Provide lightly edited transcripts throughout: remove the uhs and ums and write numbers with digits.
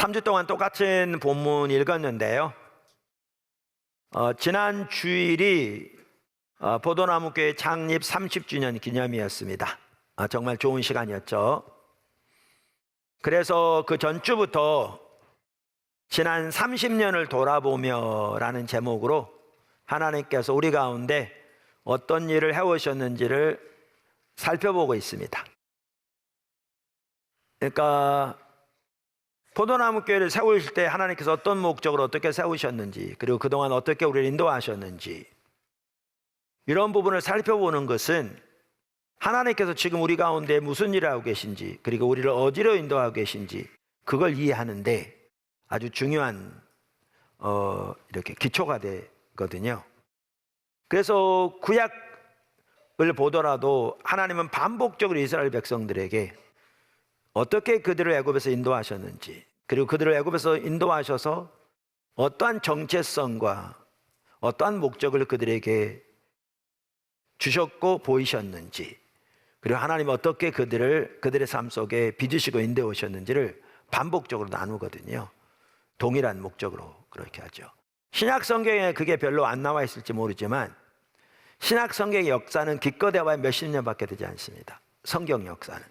3주 동안 똑같은 본문 읽었는데요. 지난 주일이 포도나무교회 창립 30주년 기념이었습니다. 정말 좋은 시간이었죠. 그래서 그 전주부터 지난 30년을 돌아보며 라는 제목으로 하나님께서 우리 가운데 어떤 일을 해오셨는지를 살펴보고 있습니다. 그러니까 포도나무 교회를 세우실 때 하나님께서 어떤 목적으로 어떻게 세우셨는지, 그리고 그동안 어떻게 우리를 인도하셨는지, 이런 부분을 살펴보는 것은 하나님께서 지금 우리 가운데 무슨 일을 하고 계신지, 그리고 우리를 어디로 인도하고 계신지 그걸 이해하는데 아주 중요한 이렇게 기초가 되거든요. 그래서 구약을 보더라도 하나님은 반복적으로 이스라엘 백성들에게 어떻게 그들을 애굽에서 인도하셨는지, 그리고 그들을 애굽에서 인도하셔서 어떠한 정체성과 어떠한 목적을 그들에게 주셨고 보이셨는지, 그리고 하나님이 어떻게 그들의 삶 속에 빚으시고 인도해 오셨는지를 반복적으로 나누거든요. 동일한 목적으로 그렇게 하죠. 신약 성경에 그게 별로 안 나와 있을지 모르지만 신약 성경의 역사는 기껏 해봐야 몇십 년밖에 되지 않습니다. 성경 역사는.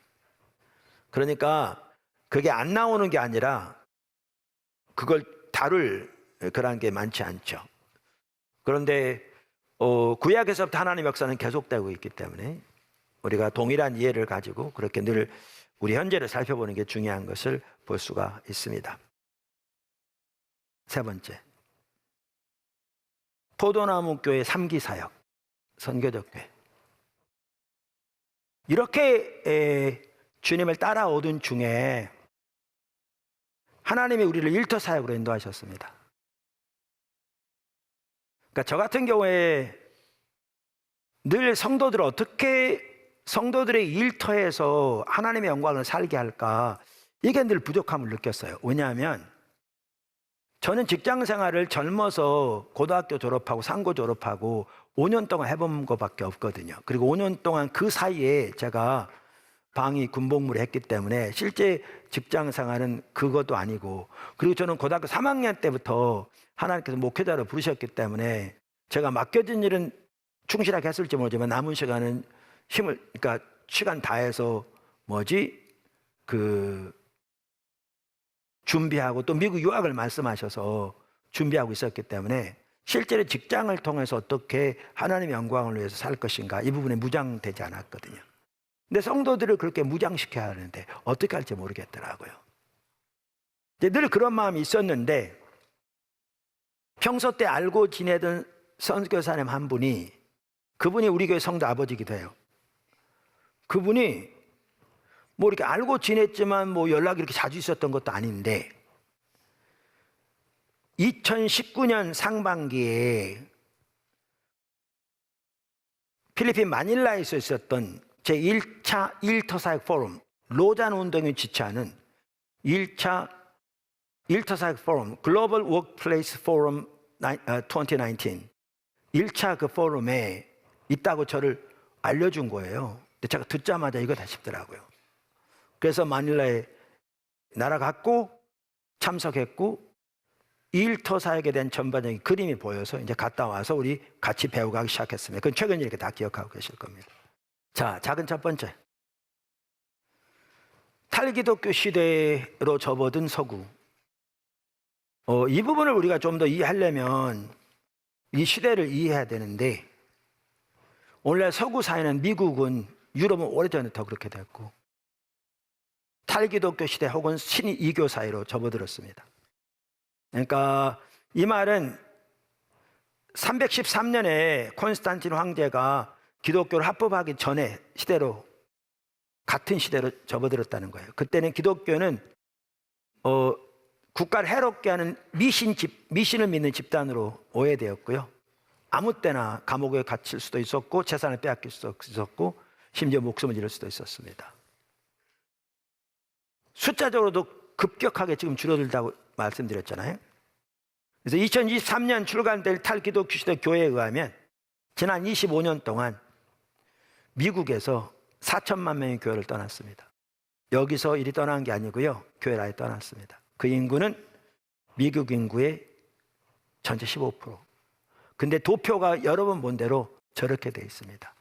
그러니까 그게 안 나오는 게 아니라 그걸 다룰 그런 게 많지 않죠. 그런데 구약에서부터 하나님의 역사는 계속되고 있기 때문에 우리가 동일한 이해를 가지고 그렇게 늘 우리 현재를 살펴보는 게 중요한 것을 볼 수가 있습니다. 세 번째, 포도나무 교회 3기 사역, 선교적 교회. 이렇게 주님을 따라오던 중에 하나님이 우리를 일터 사역으로 인도하셨습니다. 그러니까 저 같은 경우에 늘 성도들을 어떻게 성도들의 일터에서 하나님의 영광을 살게 할까, 이게 늘 부족함을 느꼈어요. 왜냐하면 저는 직장 생활을 젊어서 고등학교 졸업하고 상고 졸업하고 5년 동안 해본 것밖에 없거든요. 그리고 5년 동안 그 사이에 제가 방위 군복무를 했기 때문에 실제 직장 생활은 그것도 아니고, 그리고 저는 고등학교 3학년 때부터 하나님께서 목회자로 부르셨기 때문에 제가 맡겨진 일은 충실하게 했을지 모르지만 남은 시간은 그러니까 시간 다해서 준비하고, 또 미국 유학을 말씀하셔서 준비하고 있었기 때문에 실제로 직장을 통해서 어떻게 하나님의 영광을 위해서 살 것인가, 이 부분에 무장되지 않았거든요. 근데 성도들을 그렇게 무장시켜야 하는데 어떻게 할지 모르겠더라고요. 늘 그런 마음이 있었는데 평소 때 알고 지내던 선교사님 한 분이, 그분이 우리 교회 성도 아버지기도 해요. 그분이 이렇게 알고 지냈지만 연락이 이렇게 자주 있었던 것도 아닌데 2019년 상반기에 필리핀 마닐라에서 있었던 제1차 일터사역 포럼, 로잔 운동에 지체하는 1차 일터사역 포럼, 글로벌 워크플레이스 포럼 2019, 1차 그 포럼에 있다고 저를 알려준 거예요. 근데 제가 듣자마자 이거다 싶더라고요. 그래서 마닐라에 날아갔고 참석했고, 일터 사역에 대한 전반적인 그림이 보여서 이제 갔다 와서 우리 같이 배워가기 시작했습니다. 그건 최근 이렇게 다 기억하고 계실 겁니다. 자, 작은 첫 번째, 탈기독교 시대로 접어든 서구. 이 부분을 우리가 좀 더 이해하려면 이 시대를 이해해야 되는데, 원래 서구 사회는 미국은 유럽은 오래전부터 그렇게 됐고 탈기독교 시대 혹은 신이교 사회로 접어들었습니다. 그러니까 이 말은 313년에 콘스탄틴 황제가 기독교를 합법하기 전에 시대로, 같은 시대로 접어들었다는 거예요. 그때는 기독교는 국가를 해롭게 하는 미신을 믿는 집단으로 오해되었고요. 아무 때나 감옥에 갇힐 수도 있었고 재산을 빼앗길 수도 있었고 심지어 목숨을 잃을 수도 있었습니다. 숫자적으로도 급격하게 지금 줄어들다고 말씀드렸잖아요. 그래서 2023년 출간될 탈기독교 시대 교회에 의하면 지난 25년 동안 미국에서 4천만 명의 교회를 떠났습니다. 여기서 이리 떠난 게 아니고요, 교회를 아예 떠났습니다. 그 인구는 미국 인구의 전체 15%. 근데 도표가 여러 번 본 대로 저렇게 돼 있습니다.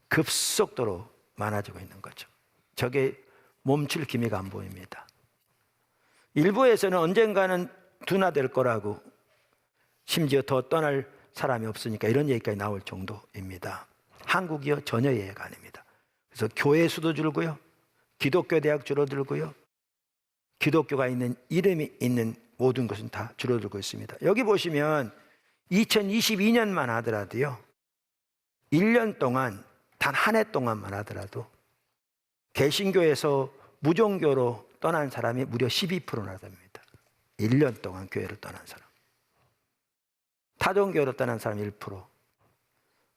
급속도로 많아지고 있는 거죠. 저게 멈출 기미가 안 보입니다. 일부에서는 언젠가는 둔화될 거라고, 심지어 더 떠날 사람이 없으니까 이런 얘기까지 나올 정도입니다. 한국이요, 전혀 이해가 아닙니다. 그래서 교회 수도 줄고요, 기독교 대학 줄어들고요, 기독교가 있는 이름이 있는 모든 것은 다 줄어들고 있습니다. 여기 보시면 2022년만 하더라도요, 1년 동안 단 한 해 동안만 하더라도 개신교에서 무종교로 떠난 사람이 무려 12%나 됩니다. 1년 동안 교회를 떠난 사람. 타종교로 떠난 사람 1%.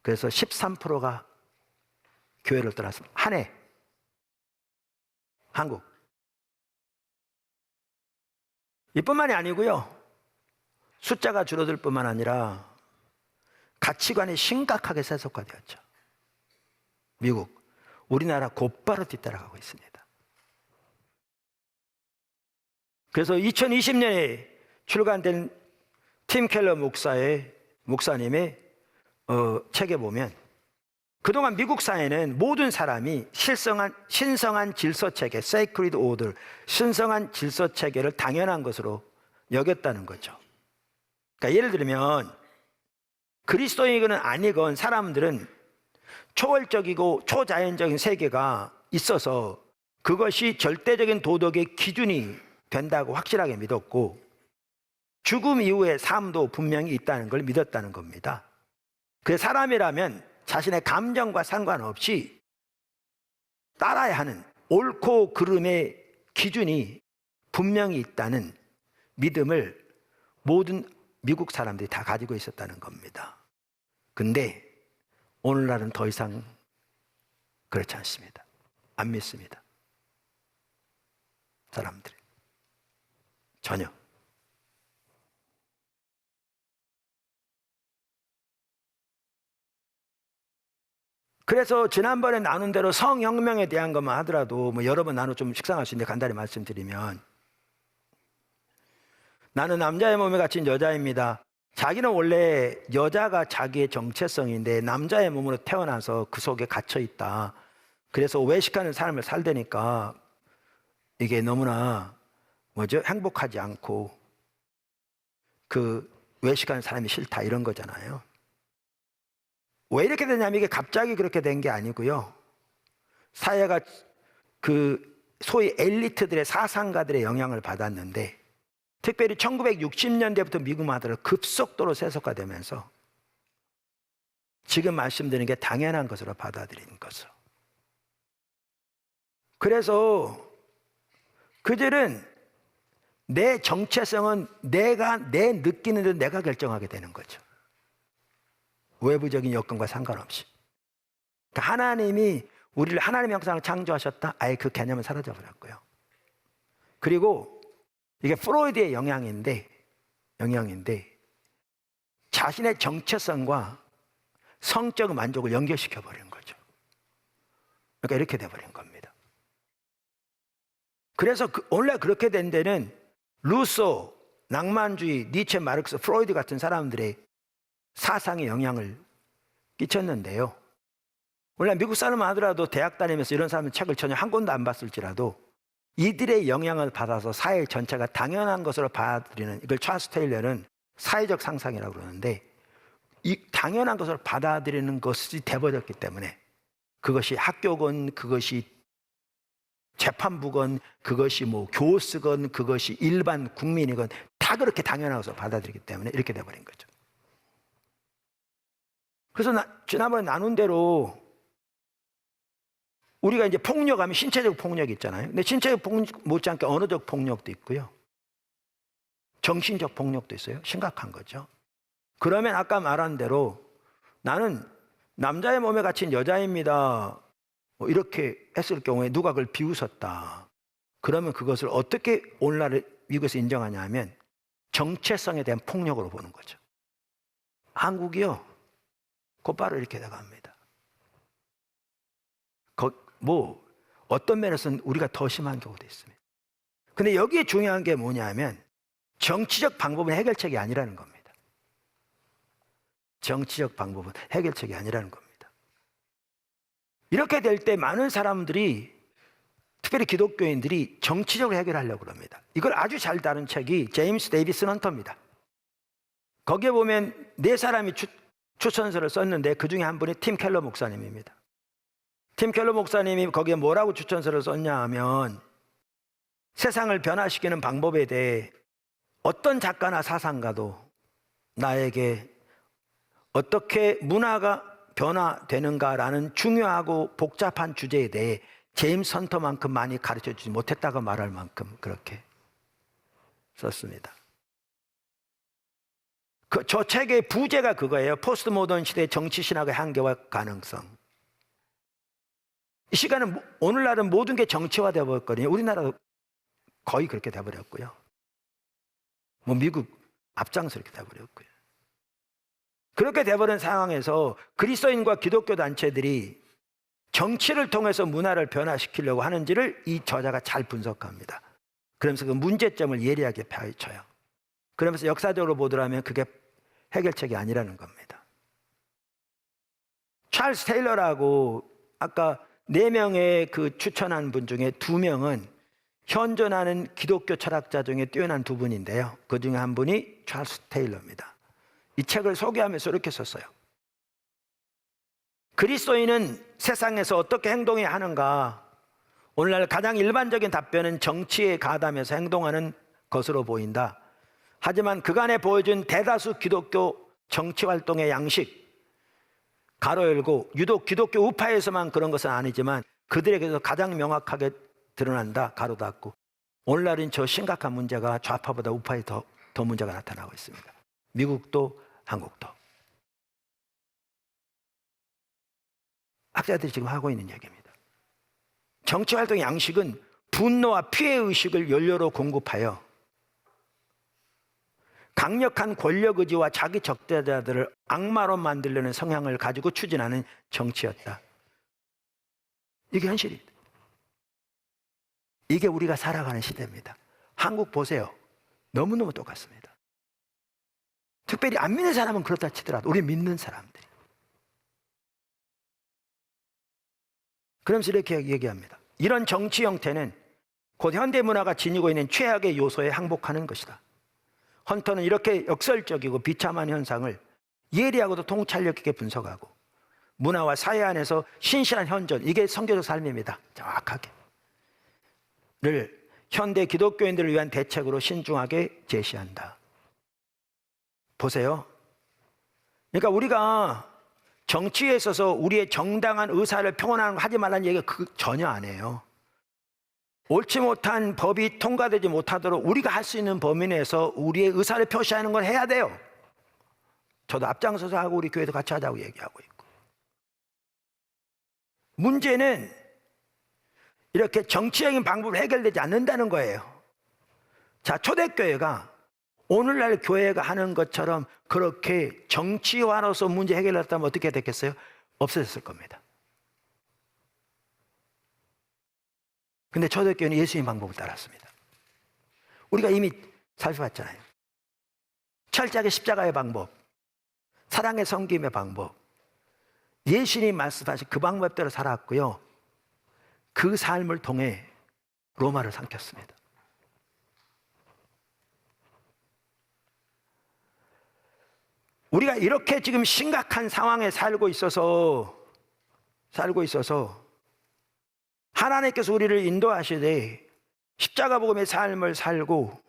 그래서 13%가 교회를 떠났습니다. 한 해. 한국. 이뿐만이 아니고요, 숫자가 줄어들 뿐만 아니라 가치관이 심각하게 세속화되었죠. 미국, 우리나라 곧바로 뒤따라가고 있습니다. 그래서 2020년에 출간된 팀 켈러 목사님의 책에 보면, 그동안 미국 사회는 모든 사람이 신성한 질서체계, sacred order, 신성한 질서체계를 당연한 것으로 여겼다는 거죠. 그러니까 예를 들면 그리스도인이건 아니건 사람들은 초월적이고 초자연적인 세계가 있어서 그것이 절대적인 도덕의 기준이 된다고 확실하게 믿었고, 죽음 이후의 삶도 분명히 있다는 걸 믿었다는 겁니다. 그래서 사람이라면 자신의 감정과 상관없이 따라야 하는 옳고 그름의 기준이 분명히 있다는 믿음을 모든 미국 사람들이 다 가지고 있었다는 겁니다. 근데 오늘날은 더 이상 그렇지 않습니다. 안 믿습니다. 사람들이. 전혀. 그래서 지난번에 나눈 대로 성혁명에 대한 것만 하더라도 여러 번 나눠 좀 식상할 수 있는데 간단히 말씀드리면, 나는 남자의 몸에 갇힌 여자입니다. 자기는 원래 여자가 자기의 정체성인데 남자의 몸으로 태어나서 그 속에 갇혀 있다. 그래서 외식하는 삶을 살다니까 이게 너무나 행복하지 않고 그 외식하는 사람이 싫다, 이런 거잖아요. 왜 이렇게 되냐면 이게 갑자기 그렇게 된 게 아니고요, 사회가 그 소위 엘리트들의 사상가들의 영향을 받았는데, 특별히 1960년대부터 미국 마들로 급속도로 세속화되면서 지금 말씀드리는 게 당연한 것으로 받아들이는 것으로. 그래서 그들은 내 정체성은 내 느끼는 대로 내가 결정하게 되는 거죠. 외부적인 여건과 상관없이. 그러니까 하나님이 우리를 하나님의 형상으로 창조하셨다? 아예 그 개념은 사라져 버렸고요. 그리고 이게 프로이드의 영향인데 자신의 정체성과 성적 만족을 연결시켜 버리는 거죠. 그러니까 이렇게 돼버린 겁니다. 그래서 원래 그렇게 된 데는 루소, 낭만주의, 니체, 마르크스, 프로이드 같은 사람들의 사상에 영향을 끼쳤는데요, 원래 미국 사람 하더라도 대학 다니면서 이런 사람은 책을 전혀 한 권도 안 봤을지라도 이들의 영향을 받아서 사회 전체가 당연한 것으로 받아들이는, 이걸 찰스 테일러는 사회적 상상이라고 그러는데, 이 당연한 것으로 받아들이는 것이 돼버렸기 때문에 그것이 학교건, 그것이 재판부건, 그것이 교수건, 그것이 일반 국민이건 다 그렇게 당연한 것으로 받아들이기 때문에 이렇게 돼버린 거죠. 그래서 지난번에 나눈 대로 우리가 이제 폭력하면 신체적 폭력이 있잖아요. 근데 신체적 폭력 못지않게 언어적 폭력도 있고요, 정신적 폭력도 있어요. 심각한 거죠. 그러면 아까 말한 대로 나는 남자의 몸에 갇힌 여자입니다, 이렇게 했을 경우에 누가 그걸 비웃었다. 그러면 그것을 어떻게 오늘날 미국에서 인정하냐 하면 정체성에 대한 폭력으로 보는 거죠. 한국이요, 곧바로 이렇게 나갑니다. 어떤 면에서는 우리가 더 심한 경우도 있습니다. 근데 여기에 중요한 게 뭐냐면 정치적 방법은 해결책이 아니라는 겁니다. 정치적 방법은 해결책이 아니라는 겁니다. 이렇게 될 때 많은 사람들이, 특별히 기독교인들이 정치적으로 해결하려고 합니다. 이걸 아주 잘 다룬 책이 제임스 데이비스 헌터입니다. 거기에 보면 네 사람이 추천서를 썼는데 그 중에 한 분이 팀 켈러 목사님입니다. 팀 켈러 목사님이 거기에 뭐라고 추천서를 썼냐 하면, 세상을 변화시키는 방법에 대해 어떤 작가나 사상가도 나에게 어떻게 문화가 변화되는가라는 중요하고 복잡한 주제에 대해 제임스 헌터만큼 많이 가르쳐주지 못했다고 말할 만큼 그렇게 썼습니다. 저 책의 부제가 그거예요. 포스트 모던 시대의 정치 신학의 한계와 가능성. 이 시간은, 오늘날은 모든 게 정치화되어 버렸거든요. 우리나라도 거의 그렇게 돼버렸고요. 미국 앞장서 이렇게 돼버렸고요. 그렇게 돼버린 상황에서 그리스도인과 기독교 단체들이 정치를 통해서 문화를 변화시키려고 하는지를 이 저자가 잘 분석합니다. 그러면서 그 문제점을 예리하게 파헤쳐요. 그러면서 역사적으로 보더라면 그게 해결책이 아니라는 겁니다. 찰스 테일러라고 아까 4명의 그 추천한 분 중에 2명은 현존하는 기독교 철학자 중에 뛰어난 2분인데요. 그 중에 한 분이 찰스 테일러입니다. 이 책을 소개하면서 이렇게 썼어요. 그리스도인은 세상에서 어떻게 행동해야 하는가? 오늘날 가장 일반적인 답변은 정치에 가담해서 행동하는 것으로 보인다. 하지만 그간에 보여준 대다수 기독교 정치활동의 양식, 가로 열고, 유독 기독교 우파에서만 그런 것은 아니지만 그들에게서 가장 명확하게 드러난다, 가로 닫고. 오늘날은 저 심각한 문제가 좌파보다 우파에 더 문제가 나타나고 있습니다. 미국도 한국도. 학자들이 지금 하고 있는 얘기입니다. 정치활동의 양식은 분노와 피해의식을 연료로 공급하여 강력한 권력의지와 자기 적대자들을 악마로 만들려는 성향을 가지고 추진하는 정치였다. 이게 현실입니다. 이게 우리가 살아가는 시대입니다. 한국 보세요. 너무너무 똑같습니다. 특별히 안 믿는 사람은 그렇다 치더라도 우리 믿는 사람들이. 그러면서 이렇게 얘기합니다. 이런 정치 형태는 곧 현대문화가 지니고 있는 최악의 요소에 항복하는 것이다. 헌터는 이렇게 역설적이고 비참한 현상을 예리하고도 통찰력 있게 분석하고 문화와 사회 안에서 신실한 현존, 이게 성교적 삶입니다. 정확하게. 를 현대 기독교인들을 위한 대책으로 신중하게 제시한다. 보세요. 그러니까 우리가 정치에 있어서 우리의 정당한 의사를 표현하는 거 하지 말라는 얘기가 전혀 안 해요. 옳지 못한 법이 통과되지 못하도록 우리가 할 수 있는 범위 내에서 우리의 의사를 표시하는 건 해야 돼요. 저도 앞장서서 하고 우리 교회도 같이 하자고 얘기하고 있고. 문제는 이렇게 정치적인 방법으로 해결되지 않는다는 거예요. 자, 초대교회가 오늘날 교회가 하는 것처럼 그렇게 정치화로서 문제 해결했다면 어떻게 됐겠어요? 없어졌을 겁니다. 근데 초대교회는 예수님 방법을 따랐습니다. 우리가 이미 살펴봤잖아요. 철저하게 십자가의 방법, 사랑의 섬김의 방법, 예수님 말씀하신 그 방법대로 살았고요. 그 삶을 통해 로마를 삼켰습니다. 우리가 이렇게 지금 심각한 상황에 살고 있어서 하나님께서 우리를 인도하시되 십자가 복음의 삶을 살고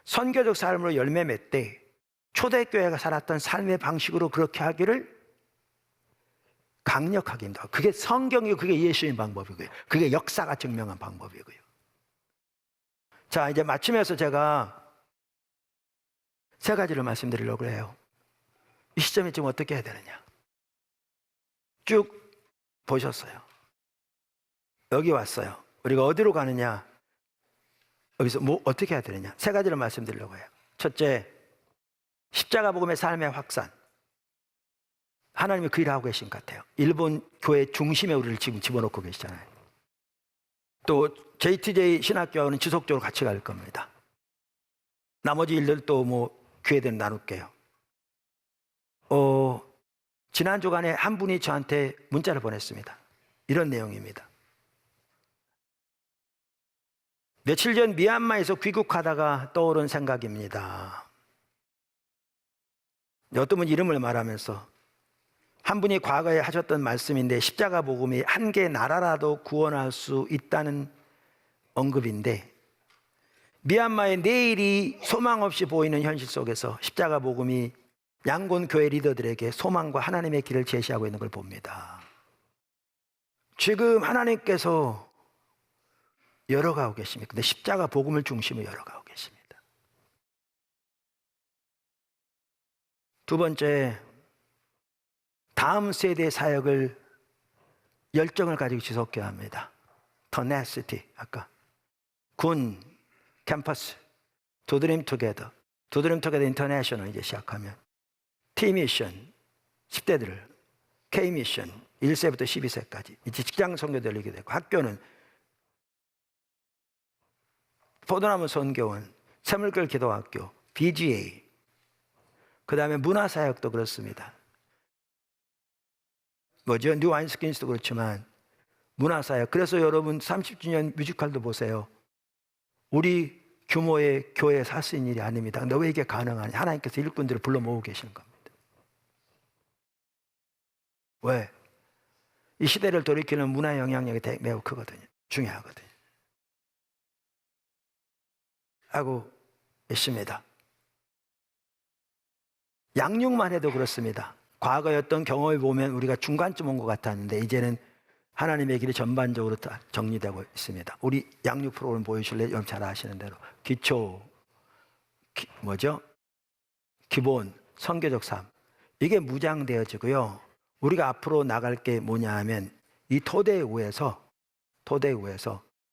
선교적 삶으로 열매 맺되 초대교회가 살았던 삶의 방식으로 그렇게 하기를 강력하게 인도하고, 그게 성경이고 그게 예수님 방법이고요. 그게 역사가 증명한 방법이고요. 자, 이제 마치면서 제가 3가지를 말씀드리려고 해요. 이 시점에 지금 어떻게 해야 되느냐. 쭉 보셨어요. 여기 왔어요. 우리가 어디로 가느냐, 여기서 어떻게 해야 되느냐. 3가지를 말씀드리려고 해요. 첫째, 십자가 복음의 삶의 확산. 하나님이 그 일을 하고 계신 것 같아요. 일본 교회 중심에 우리를 지금 집어넣고 계시잖아요. 또 JTJ 신학교하고는 지속적으로 같이 갈 겁니다. 나머지 일들도 뭐 기회되면 나눌게요. 지난 주간에 한 분이 저한테 문자를 보냈습니다. 이런 내용입니다. 며칠 전 미얀마에서 귀국하다가 떠오른 생각입니다. 어떤 분 이름을 말하면서 한 분이 과거에 하셨던 말씀인데, 십자가 복음이 한 개 나라라도 구원할 수 있다는 언급인데, 미얀마의 내일이 소망 없이 보이는 현실 속에서 십자가 복음이 양곤 교회 리더들에게 소망과 하나님의 길을 제시하고 있는 걸 봅니다. 지금 하나님께서 열어가고 계십니다. 근데 십자가 복음을 중심으로 열어가고 계십니다. 두 번째, 다음 세대 사역을 열정을 가지고 지속해야 합니다. tenacity, 아까 군, 캠퍼스, 두드림 투게더, 두드림 투게더 인터내셔널 이제 시작하면 T미션 10대들을, K미션 1세부터 12세까지 이제 직장 선교 열리게 되고, 학교는 포도나무 선교원, 샘물결 기도학교, BGA, 그 다음에 문화사역도 그렇습니다. 뉴 와인스킨스도 그렇지만 문화사역. 그래서 여러분 30주년 뮤지컬도 보세요. 우리 규모의 교회에서 할 수 있는 일이 아닙니다. 근데 왜 이게 가능하냐? 하나님께서 일꾼들을 불러 모으고 계시는 겁니다. 왜? 이 시대를 돌이키는 문화 영향력이 매우 크거든요. 중요하거든요. 하고 있습니다. 양육만 해도 그렇습니다. 과거의 어떤 경험을 보면 우리가 중간쯤 온 것 같았는데, 이제는 하나님의 길이 전반적으로 다 정리되고 있습니다. 우리 양육 프로그램 보여주실래요? 여러분 잘 아시는 대로 기초, 기본, 선교적 삶, 이게 무장되어지고요. 우리가 앞으로 나갈 게 뭐냐 하면, 이 토대 위에서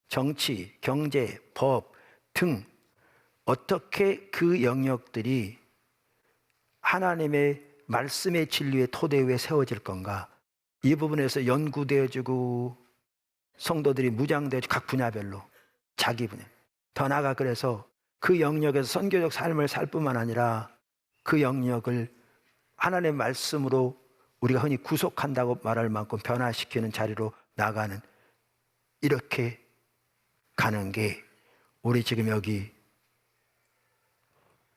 정치, 경제, 법 등 어떻게 그 영역들이 하나님의 말씀의 진리의 토대 위에 세워질 건가, 이 부분에서 연구되어지고 성도들이 무장되어지고 각 분야별로 자기 분야, 더 나아가 그래서 그 영역에서 선교적 삶을 살 뿐만 아니라 그 영역을 하나님의 말씀으로 우리가 흔히 구속한다고 말할 만큼 변화시키는 자리로 나가는, 이렇게 가는 게 우리 지금 여기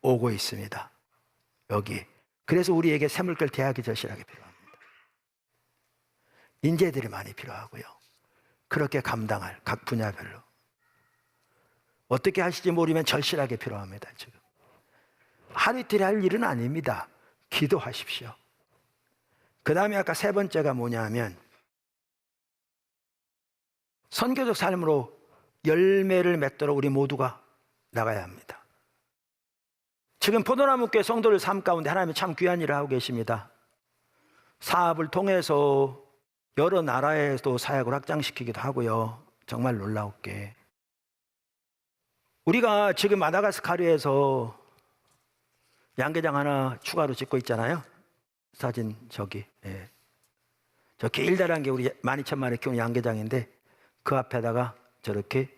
오고 있습니다. 여기. 그래서 우리에게 샘물결 대학이 절실하게 필요합니다. 인재들이 많이 필요하고요. 그렇게 감당할 각 분야별로 어떻게 하실지 모르면 절실하게 필요합니다. 지금 하루 이틀 할 일은 아닙니다. 기도하십시오. 그 다음에 아까 세 번째가 뭐냐 하면, 선교적 삶으로 열매를 맺도록 우리 모두가 나가야 합니다. 지금 포도나무교회 성도들 삶 가운데 하나님이 참 귀한 일을 하고 계십니다. 사업을 통해서 여러 나라에도 사역을 확장시키기도 하고요. 정말 놀라웠게. 우리가 지금 마다가스카르에서 양계장 하나 추가로 짓고 있잖아요. 사진 저기. 예. 저 길다란 게 우리 12,000마리 키우는 양계장인데, 그 앞에다가 저렇게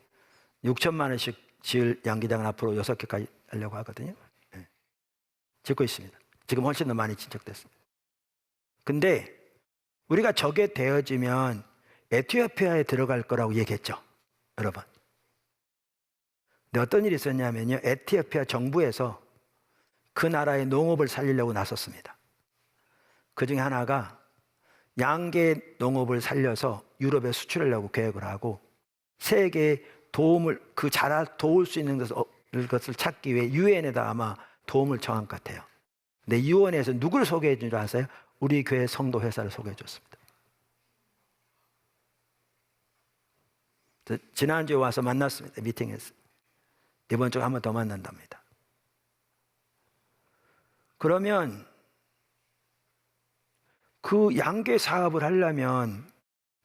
6,000만 원씩 지을 양계장을 앞으로 6개까지 하려고 하거든요. 예. 짓고 있습니다. 지금 훨씬 더 많이 진척됐습니다. 근데 우리가 저게 되어지면 에티오피아에 들어갈 거라고 얘기했죠, 여러분. 근데 어떤 일이 있었냐면요, 에티오피아 정부에서 그 나라의 농업을 살리려고 나섰습니다. 그 중에 하나가 양계 농업을 살려서 유럽에 수출하려고 계획을 하고, 세계에 도움을, 도울 수 있는 것을 찾기 위해 유엔에다 아마 도움을 청한 것 같아요. 근데 유엔에서 누구를 소개해 준 줄 아세요? 우리 교회 성도 회사를 소개해 줬습니다. 지난주에 와서 만났습니다. 미팅에서. 이번 주에 한 번 더 만난답니다. 그러면 그 양계 사업을 하려면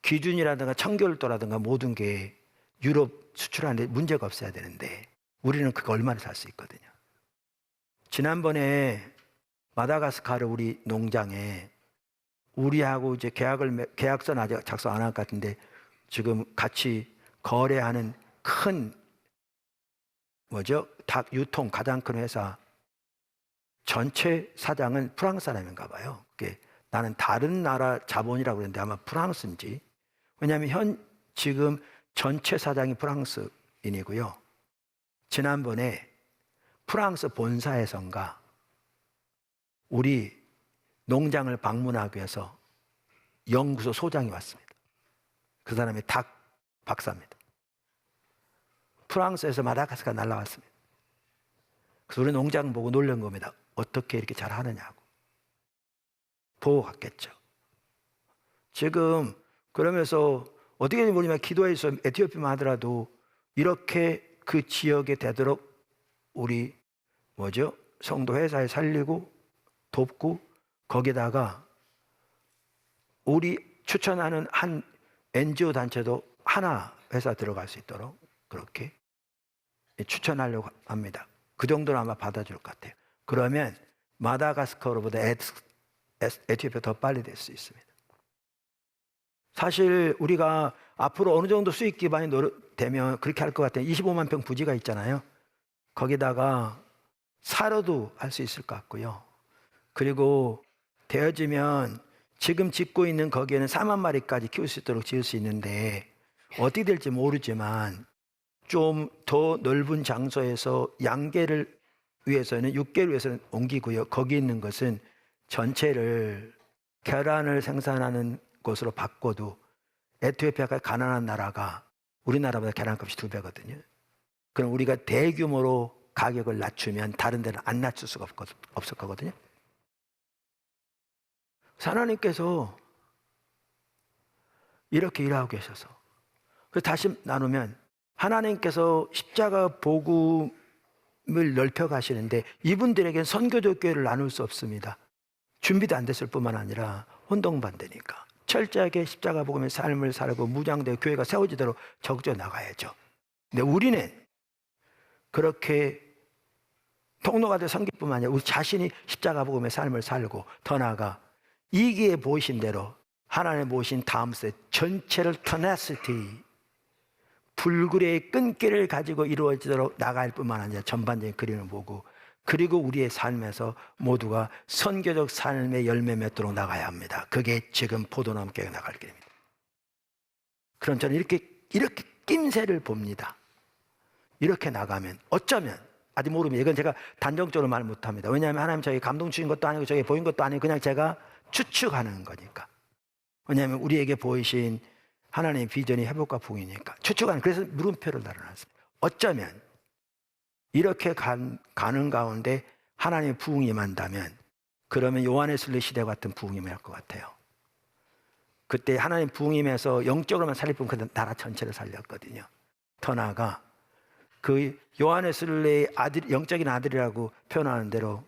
기준이라든가 청결도라든가 모든 게 유럽 수출하는데 문제가 없어야 되는데, 우리는 그거 얼마나 살 수 있거든요. 지난번에 마다가스카르 우리 농장에 우리하고 이제 계약서는 아직 작성 안 한 것 같은데, 지금 같이 거래하는 큰 닭 유통 가장 큰 회사 전체 사장은 프랑스 사람인가 봐요. 그게 나는 다른 나라 자본이라고 그랬는데 아마 프랑스인지. 왜냐하면 지금 전체 사장이 프랑스인이고요. 지난번에 프랑스 본사에선가 우리 농장을 방문하기 위해서 연구소 소장이 왔습니다. 그 사람이 닭 박사입니다. 프랑스에서 마다가스카르 날라왔습니다. 그래서 우리 농장 보고 놀란 겁니다. 어떻게 이렇게 잘하느냐고. 보고 갔겠죠. 지금 그러면서 어떻게 모르지만 기도해서 에티오피아만 하더라도 이렇게 그 지역에 되도록 우리 성도 회사에 살리고 돕고 거기다가 우리 추천하는 한 NGO 단체도 하나 회사 들어갈 수 있도록 그렇게 추천하려고 합니다. 그 정도는 아마 받아줄 것 같아요. 그러면 마다가스카르보다 에티오피아 더 빨리 될 수 있습니다. 사실 우리가 앞으로 어느 정도 수익 기반이 되면 그렇게 할 것 같아요. 25만 평 부지가 있잖아요. 거기다가 사료도 할 수 있을 것 같고요. 그리고 되어지면 지금 짓고 있는 거기에는 4만 마리까지 키울 수 있도록 지을 수 있는데 어떻게 될지 모르지만 좀 더 넓은 장소에서 양계를 위해서는 6개를 위해서는 옮기고요. 거기 있는 것은 전체를 계란을 생산하는 곳으로 바꿔도 에티오피아가 가난한 나라가 우리나라보다 계란값이 2배거든요. 그럼 우리가 대규모로 가격을 낮추면 다른 데는 안 낮출 수가 없을 거거든요. 하나님께서 이렇게 일하고 계셔서 그래서 다시 나누면 하나님께서 십자가 복음을 넓혀 가시는데 이분들에겐 선교적 교회를 나눌 수 없습니다. 준비도 안 됐을 뿐만 아니라 혼동반대니까 철저하게 십자가 복음의 삶을 살고 무장되어 교회가 세워지도록 적져 나가야죠. 근데 우리는 그렇게 통로가 될 섬기뿐만 아니라 우리 자신이 십자가 복음의 삶을 살고 더 나아가 이기에 보이신 대로 하나님 보신 다음 세 전체를 테나시티 불굴의 끈기를 가지고 이루어지도록 나갈 뿐만 아니라 전반적인 그림을 보고 그리고 우리의 삶에서 모두가 선교적 삶의 열매 맺도록 나가야 합니다. 그게 지금 포도나무 교회가 나갈 길입니다. 그럼 저는 이렇게 낌새를 봅니다. 이렇게 나가면 어쩌면 아직 모릅니다. 이건 제가 단정적으로 말 못합니다. 왜냐하면 하나님 저에게 감동 주신 것도 아니고 저에게 보인 것도 아니고 그냥 제가 추측하는 거니까. 왜냐하면 우리에게 보이신 하나님의 비전이 회복과 부흥이니까 추측하는. 그래서 물음표를 달아놨습니다. 어쩌면 이렇게 가는 가운데 하나님의 부흥이 임한다면 그러면 요한의 순례 시대 같은 부흥이 임할 것 같아요. 그때 하나님 부흥이 임해서 영적으로만 살릴 뿐 그 나라 전체를 살렸거든요. 더 나아가 그 요한의 순례의 아들, 영적인 아들이라고 표현하는 대로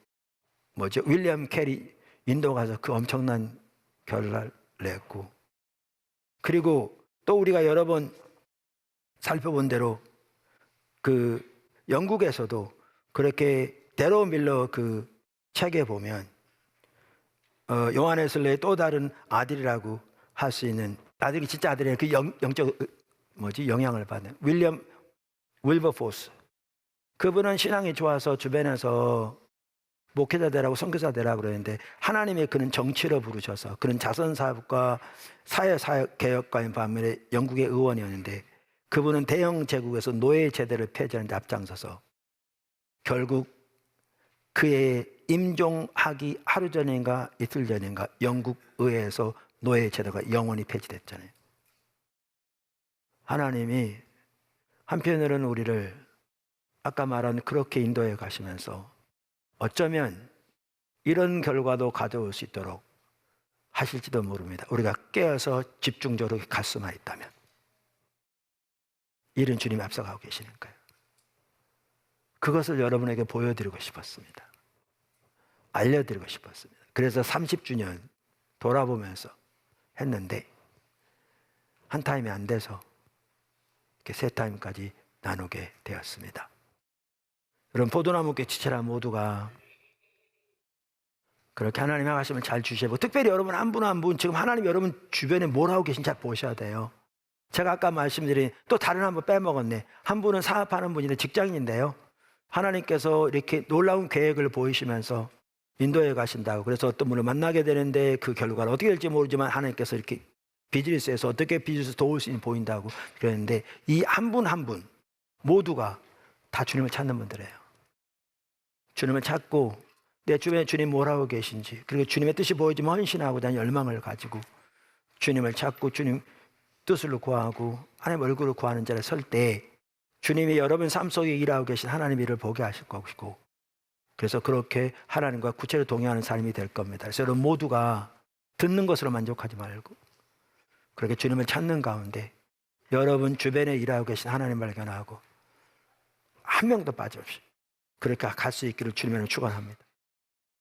윌리엄 캐리 인도 가서 그 엄청난 결과를 냈고 그리고 또 우리가 여러 번 살펴본 대로 그 영국에서도 그렇게 데로 밀러 그 책에 보면 요한의 순례의 또 다른 아들이라고 할 수 있는 아들이 진짜 아들이에요. 그 영적 영향을 받는 윌리엄 윌버포스. 그분은 신앙이 좋아서 주변에서 목회자 되라고 선교사 되라고 그러는데 하나님의 그는 정치로 부르셔서 그는 자선사업과 사회개혁가인 반면에 영국의 의원이었는데 그분은 대영 제국에서 노예 제도를 폐지하는 데 앞장서서 결국 그의 임종하기 하루 전인가 이틀 전인가 영국 의회에서 노예 제도가 영원히 폐지됐잖아요. 하나님이 한편으로는 우리를 아까 말한 그렇게 인도해 가시면서 어쩌면 이런 결과도 가져올 수 있도록 하실지도 모릅니다. 우리가 깨어서 집중적으로 갈 수만 있다면. 이런 주님이 앞서가고 계시니까요. 그것을 여러분에게 보여드리고 싶었습니다. 알려드리고 싶었습니다. 그래서 30주년 돌아보면서 했는데 한 타임이 안 돼서 이렇게 세 타임까지 나누게 되었습니다. 여러분 포도나무께 지체라 모두가 그렇게 하나님의 말씀을 잘 주시고 특별히 여러분 한 분 한 분 지금 하나님 여러분 주변에 뭘 하고 계신지 잘 보셔야 돼요. 제가 아까 말씀드린 또 다른 한 분 빼먹었네. 한 분은 사업하는 분인데 직장인인데요. 하나님께서 이렇게 놀라운 계획을 보이시면서 인도에 가신다고. 그래서 어떤 분을 만나게 되는데 그 결과가 어떻게 될지 모르지만 하나님께서 이렇게 비즈니스에서 어떻게 비즈니스 도울 수 있는지 보인다고 그랬는데, 이 한 분 한 분 모두가 다 주님을 찾는 분들이에요. 주님을 찾고 내 주변에 주님 뭐라고 계신지, 그리고 주님의 뜻이 보이지만 헌신하고 다는 열망을 가지고 주님을 찾고 주님 뜻을 구하고 하나님 얼굴을 구하는 자리에 설 때 주님이 여러분 삶 속에 일하고 계신 하나님 일을 보게 하실 것이고, 그래서 그렇게 하나님과 구체로 동행하는 삶이 될 겁니다. 그래서 여러분 모두가 듣는 것으로 만족하지 말고 그렇게 주님을 찾는 가운데 여러분 주변에 일하고 계신 하나님 발견하고 한 명도 빠짐없이 그렇게 갈 수 있기를 주님을 축원합니다.